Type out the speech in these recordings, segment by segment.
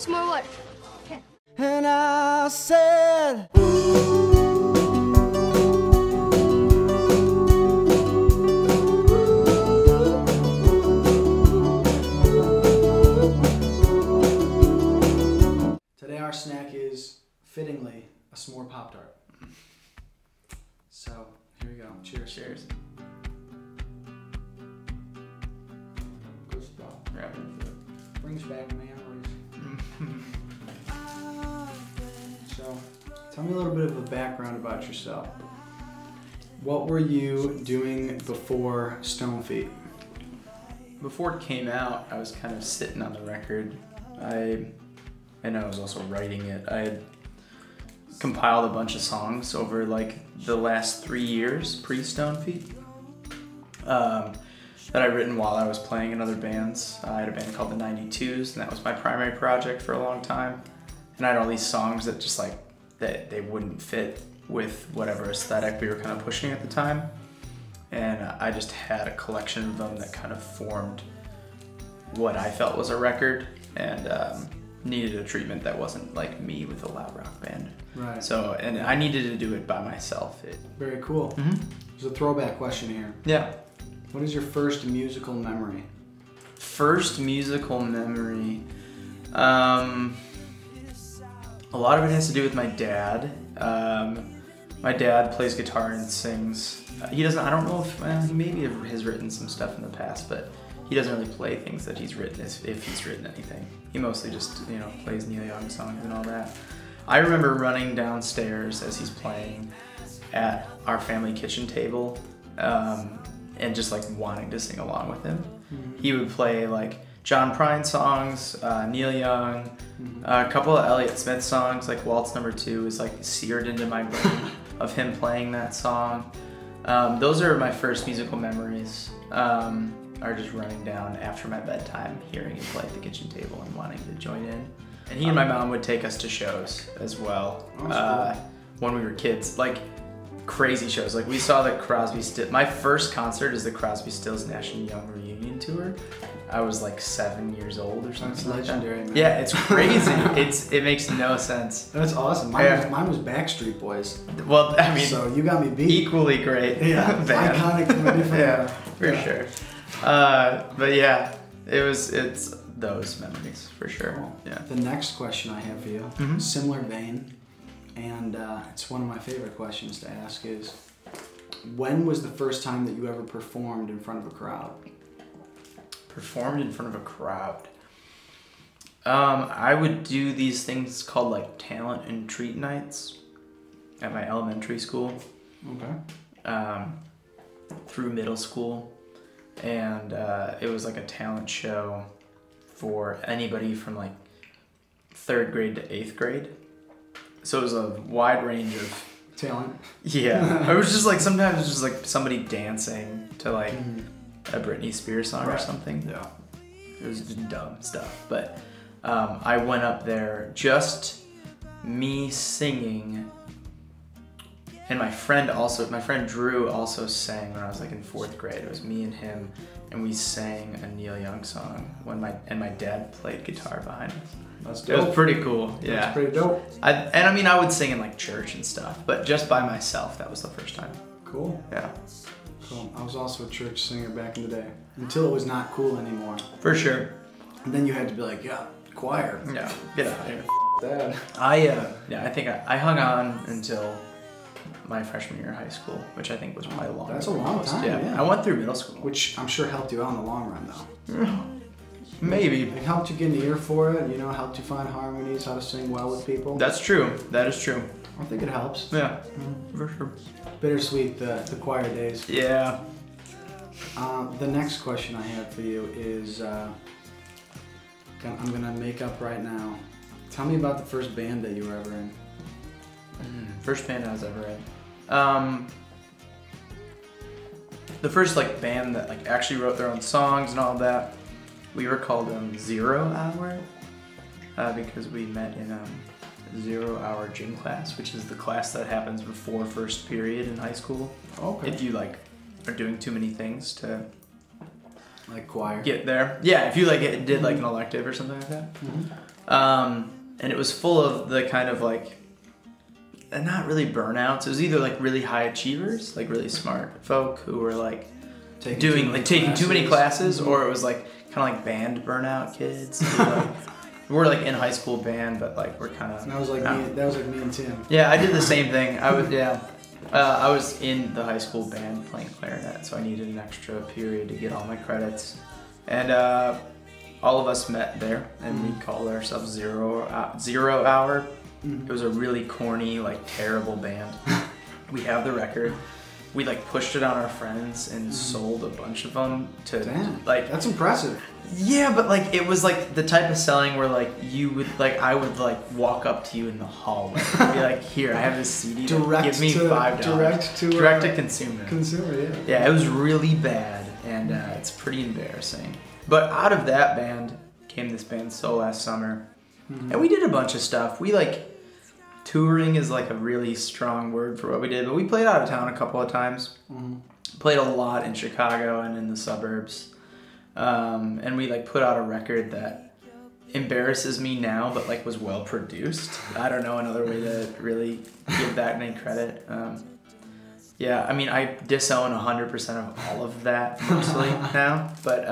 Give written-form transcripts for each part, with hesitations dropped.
S'Moore what? And I said, today our snack is, fittingly, a s'more Pop-Tart. So, here we go. Cheers. Cheers. Good stuff. Yeah. Brings back memories. So, tell me a little bit of a background about yourself. What were you doing before Stone Feet? Before it came out, I was kind of sitting on the record. And I was also writing it. I had compiled a bunch of songs over like the last 3 years pre-Stone Feet that I'd written while I was playing in other bands. I had a band called the 92s, and that was my primary project for a long time. And I had all these songs that just like, that they wouldn't fit with whatever aesthetic we were kind of pushing at the time. And I just had a collection of them that kind of formed what I felt was a record, and needed a treatment that wasn't like me with a loud rock band. Right. So, and I needed to do it by myself. Very cool. There's a throwback question here. Yeah. What is your first musical memory? First musical memory. A lot of it has to do with my dad. My dad plays guitar and sings. He doesn't, I don't know if, he maybe has written some stuff in the past, but he doesn't really play things that he's written if he's written anything. He mostly just, you know, plays Neil Young songs and all that. I remember running downstairs as he's playing at our family kitchen table, and just like wanting to sing along with him. He would play like John Prine songs, Neil Young, a couple of Elliott Smith songs, like Waltz No. 2 is like seared into my brain of him playing that song. Those are my first musical memories, are just running down after my bedtime, hearing him play at the kitchen table and wanting to join in. And he and my mom would take us to shows as well when we were kids, like crazy shows. Like we saw the Crosby Stills, my first concert is the Crosby Stills Nash and Young reunion tour. I was like 7 years old or something. That's like legendary, that. man. Yeah, it's crazy. It makes no sense. That's awesome. Mine was Backstreet Boys. Well, I mean, so you got me beat. Equally great. Yeah, band. iconic from a different yeah, for sure. But yeah, it's those memories for sure. Cool. Yeah. The next question I have for you, similar vein, and it's one of my favorite questions to ask is, when was the first time that you ever performed in front of a crowd? Performed in front of a crowd. I would do these things called like talent and treat nights at my elementary school. Okay. Through middle school, and it was like a talent show for anybody from like 3rd grade to 8th grade. So it was a wide range of talent. Yeah. It was just like, sometimes it was just like somebody dancing to like a Britney Spears song or something. Yeah. It was just dumb stuff. But I went up there, just me singing, and my friend Drew also sang when I was like in 4th grade. It was me and him, and we sang a Neil Young song when my dad played guitar behind us. That's dope. It was pretty cool. Yeah. That's pretty dope. I would sing in like church and stuff, but just by myself, that was the first time. Cool. Yeah. Cool. I was also a church singer back in the day, until it was not cool anymore. For sure. And then you had to be like, yeah, choir. Yeah, get out of here. That. I think I hung on until my freshman year of high school, which I think was probably long. That's a long time, yeah. I went through middle school. Which I'm sure helped you out in the long run, though. Maybe. It helped you get an ear for it, you know, helped you find harmonies, how to sing well with people. That's true. That is true. I think it helps. Yeah, for sure. Bittersweet, the choir days. Yeah. The next question I have for you is, I'm gonna make up right now. Tell me about the first band that you were ever in. First band I was ever in. The first like band that like actually wrote their own songs and all that, we were called 0 Hour because we met in 0 Hour gym class, which is the class that happens before first period in high school. Okay. If you like are doing too many things to Like choir. get there. Yeah, if you like did like an elective or something like that. And it was full of the kind of like, not really burnouts. It was either like really high achievers, like really smart folk who were like taking too many classes, or it was like kind of like band burnout kids. Who, like, we're like in high school band, but like we're kind of. That was like me. That was like me and Tim. Yeah, I did the same thing. I was in the high school band playing clarinet, so I needed an extra period to get all my credits, and all of us met there, and we called ourselves Zero Hour. It was a really corny, like terrible band. We have the record. We like pushed it on our friends and sold a bunch of them to. Damn, like that's impressive. Yeah, but like it was like the type of selling where like you would like I would like walk up to you in the hallway and be like, here, I have this CD. Give me $5. Direct to consumer. Consumer, yeah. Yeah, it was really bad, and it's pretty embarrassing. But out of that band came this band So last summer, and we did a bunch of stuff. We like touring is like a really strong word for what we did, but we played out of town a couple of times. Played a lot in Chicago and in the suburbs. And we like put out a record that embarrasses me now, but like was well produced. I don't know another way to really give that any credit. Yeah, I mean I disown 100% of all of that mostly now, but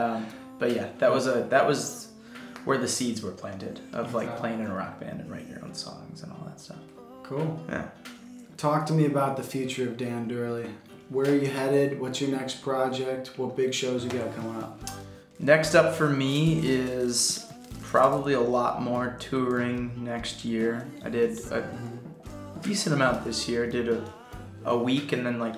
yeah, that was where the seeds were planted of like playing in a rock band and writing your own songs and all that stuff. Cool. Yeah. Talk to me about the future of Dan Durley. Where are you headed? What's your next project? What big shows you got coming up? Next up for me is probably a lot more touring next year. I did a decent amount this year. I did a week and then like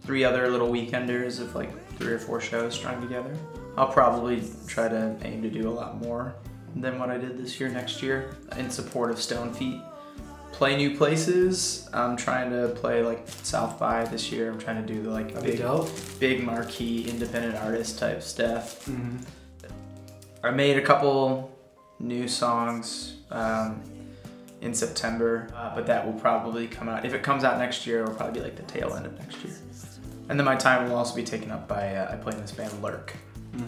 3 other little weekenders of like 3 or 4 shows strung together. I'll probably try to aim to do a lot more than what I did this year next year in support of Stone Feet. Play new places. I'm trying to play like South by this year. I'm trying to do like big marquee independent artist type stuff. I made a couple new songs in September, but that will probably come out. If it comes out next year, it'll probably be like the tail end of next year. And then my time will also be taken up by, I play in this band Lurk,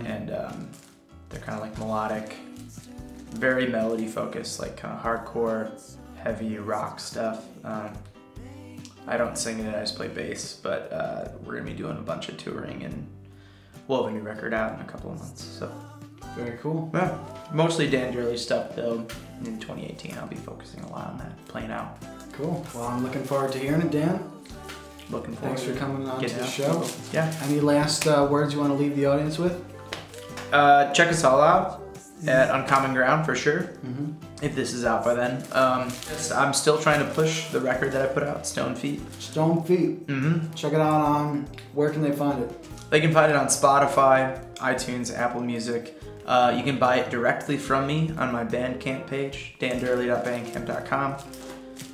and they're kind of like melodic, very melody focused, like kind of hardcore, heavy rock stuff. I don't sing it, I just play bass, but we're gonna be doing a bunch of touring and we'll have a new record out in a couple of months, so. Very cool. Yeah, mostly Dan Durley stuff though. In 2018 I'll be focusing a lot on that, playing out. Cool, well I'm looking forward to hearing it, Dan. Looking forward. Thanks for coming on to the show. People. Yeah. Any last words you want to leave the audience with? Check us all out at Uncommon Ground for sure. If this is out by then. I'm still trying to push the record that I put out, Stone Feet. Stone Feet. Check it out on, where can they find it? They can find it on Spotify, iTunes, Apple Music. You can buy it directly from me on my Bandcamp page, dandurley.bandcamp.com.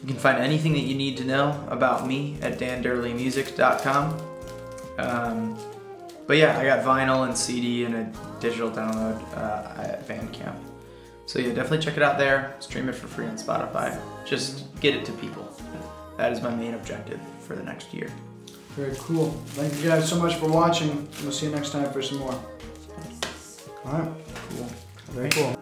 You can find anything that you need to know about me at dandurleymusic.com. But yeah, I got vinyl and CD and a digital download at Bandcamp. So yeah, definitely check it out there. Stream it for free on Spotify. Just get it to people. That is my main objective for the next year. Very cool. Thank you guys so much for watching. We'll see you next time for some more. All right. Cool. Very cool.